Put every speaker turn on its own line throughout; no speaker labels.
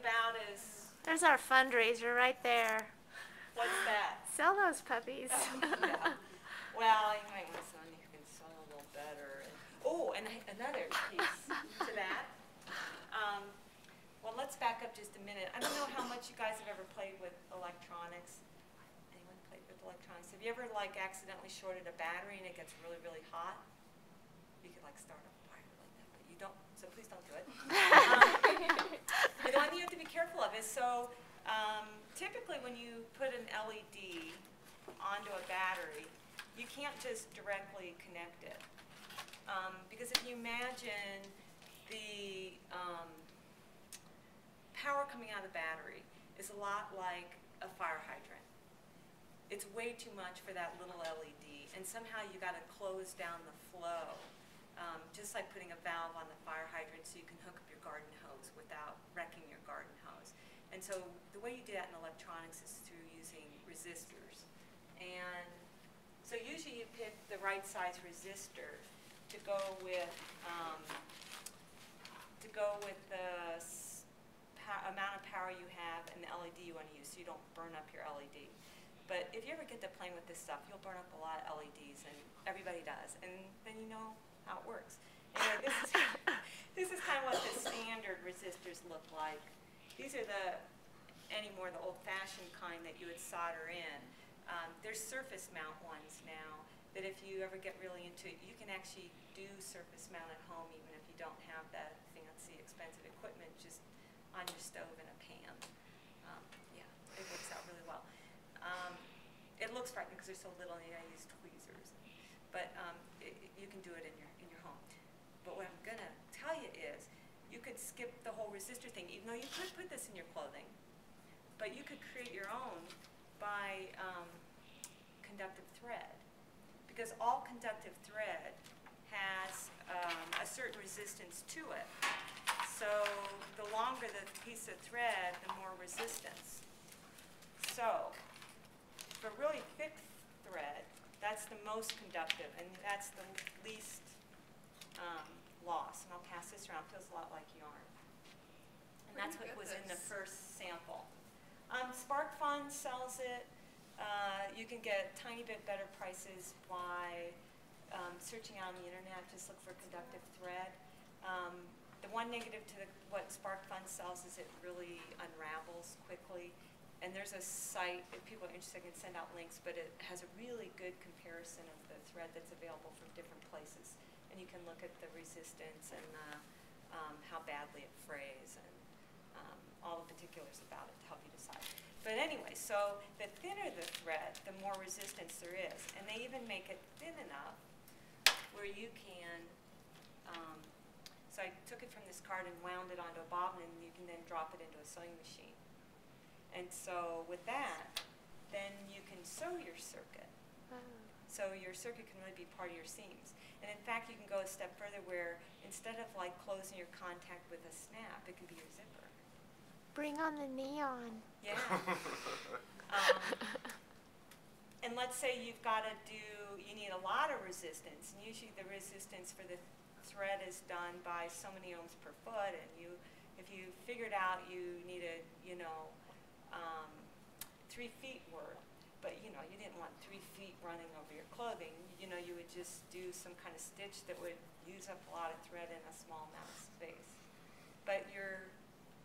about is...
There's our fundraiser right there.
What's that?
Sell those puppies.
Yeah. Well, you might want someone who can sew a little better. And another piece to that. Well, let's back up just a minute. I don't know how much you guys have ever played with electronics. Anyone played with electronics? Have you ever like accidentally shorted a battery and it gets really, really hot? You could like start a fire like that, but you don't. So please don't do it. The one thing you have to be careful of is typically when you put an LED onto a battery, you can't just directly connect it. Because if you imagine the power coming out of the battery is a lot like a fire hydrant. It's way too much for that little LED, and somehow you got to close down the flow, just like putting a valve on the fire hydrant so you can hook up your garden hose without wrecking your garden hose. And so the way you do that in electronics is through using resistors. And so usually you pick the right size resistor to go with the amount of power you have and the LED you want to use, so you don't burn up your LED. But if you ever get to playing with this stuff, you'll burn up a lot of LEDs, and everybody does, and then you know how it works. Anyway, this is kind of what the standard resistors look like. These are the old-fashioned kind that you would solder in. There's surface mount ones now that if you ever get really into it, you can actually do surface mount at home even if you don't have that fancy, expensive equipment, just on your stove in a pan. Yeah, it works out really well. It looks frightening because there's so little and you gotta use tweezers, but you can do it in your home. But what I'm gonna tell you is, you could skip the whole resistor thing, even though you could put this in your clothing, but you could create your own by conductive thread, because all conductive thread has a certain resistance to it. So the longer the piece of thread, the more resistance. So for really thick thread, that's the most conductive, and that's the least loss. And I'll pass this around. It feels a lot like yarn. And that's what was in the first sample. SparkFun sells it. You can get tiny bit better prices by searching out on the internet. Just look for conductive thread. The one negative to what SparkFun sells is it really unravels quickly. And there's a site, if people are interested, I can send out links, but it has a really good comparison of the thread that's available from different places. And you can look at the resistance and how badly it frays and all the particulars about it to help you decide. But anyway, so the thinner the thread, the more resistance there is. And they even make it thin enough where you can, so I took it from this card and wound it onto a bobbin, and you can then drop it into a sewing machine. And so with that, then you can sew your circuit. So your circuit can really be part of your seams. And in fact, you can go a step further where instead of like closing your contact with a snap, it can be your zipper.
Bring on the neon.
Yeah. And let's say you've got to you need a lot of resistance, and usually the resistance for the thread is done by so many ohms per foot, and if you figured out you needed, 3 feet worth, but you didn't want 3 feet running over your clothing, you would just do some kind of stitch that would use up a lot of thread in a small amount of space. But your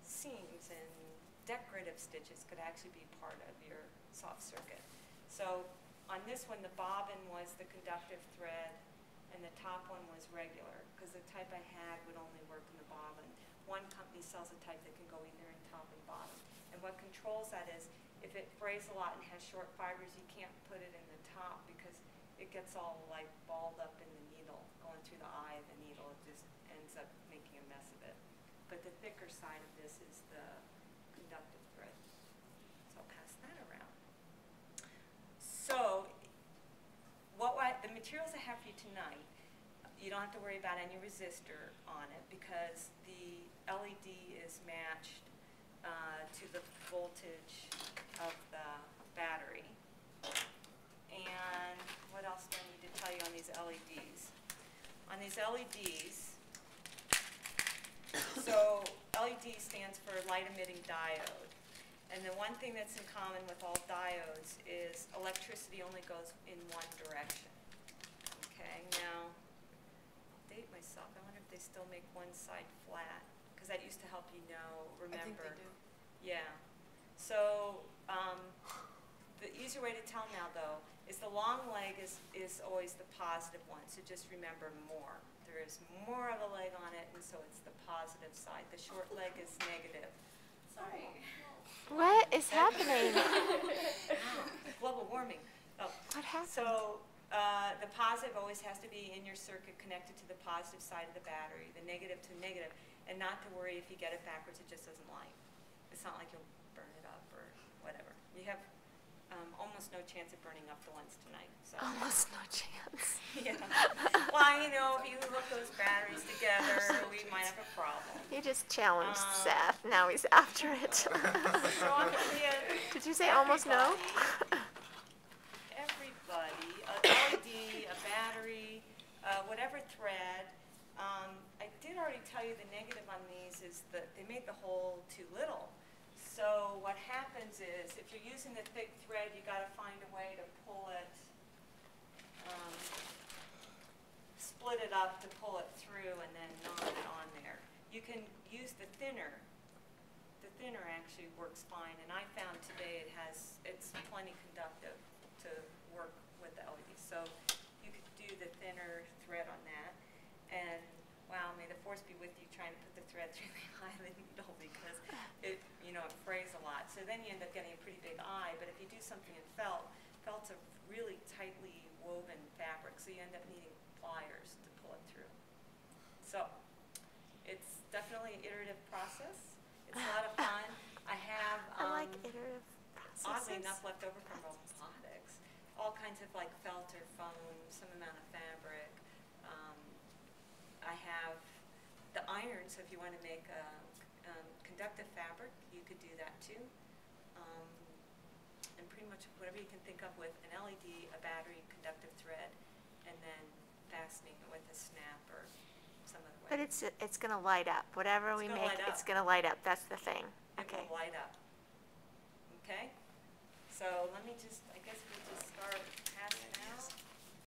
seams and decorative stitches could actually be part of your soft circuit. So on this one, the bobbin was the conductive thread, and the top one was regular, because the type I had would only work in the bobbin. One company sells a type that can go either in top and bottom. And what controls that is, if it frays a lot and has short fibers, you can't put it in the top because it gets all like balled up in the needle, going through the eye of the needle. It just ends up making a mess of it. But the thicker side of this is the conductive thread. So I'll pass that around. So the materials I have for you tonight, you don't have to worry about any resistor on it because the LED is matched to the voltage of the battery. And what else do I need to tell you on these LEDs? On these LEDs, So LED stands for light emitting diode. And the one thing that's in common with all diodes is electricity only goes in one direction. Okay, now, I'll date myself. I wonder if they still make one side flat, because that used to help you know, remember.
I think they do.
Yeah. So the easier way to tell now, though, is the long leg is always the positive one. So just remember more. There is more of a leg on it, and so it's the positive side. The short leg is negative.
Sorry.
What is happening?
Global warming. Oh.
What happened?
So the positive always has to be in your circuit connected to the positive side of the battery, the negative to negative, and not to worry if you get it backwards, it just doesn't light. It's not like you'll burn it up or whatever. You have almost no chance of burning up the ones tonight. So.
Almost no chance.
Yeah. Well, you know, if you hook those batteries together, we might have a problem.
You just challenged Seth. Now he's after it.
So I'm gonna tell you,
Did you say almost no?
everybody, a LED, a battery, whatever thread. I did already tell you the negative on these is that they made the hole too little. So what happens is, if you're using the thick thread, you got to find a way to pull it, split it up to pull it through, and then knot it on there. You can use the thinner. The thinner actually works fine, and I found today it's plenty conductive to work with the LED. So you could do the thinner thread on that, and wow, may the force be with you trying to put the thread through the eye of the needle, because it frays a lot. So then you end up getting a pretty big eye. But if you do something in felt, felt's a really tightly woven fabric, so you end up needing pliers to pull it through. So it's definitely an iterative process. It's a lot of fun. I have
I like iterative processes.
oddly enough left over from robotics, all kinds of like felt or foam, some amount of fabric. I have the iron, so if you want to make a conductive fabric, you could do that too. And pretty much whatever you can think of with an LED, a battery, conductive thread, and then fastening it with a snap or some other way.
But it's gonna light up. Whatever we make, it's gonna light up. That's the thing.
It
Okay.
will light up. Okay? So let me just, I guess we'll just start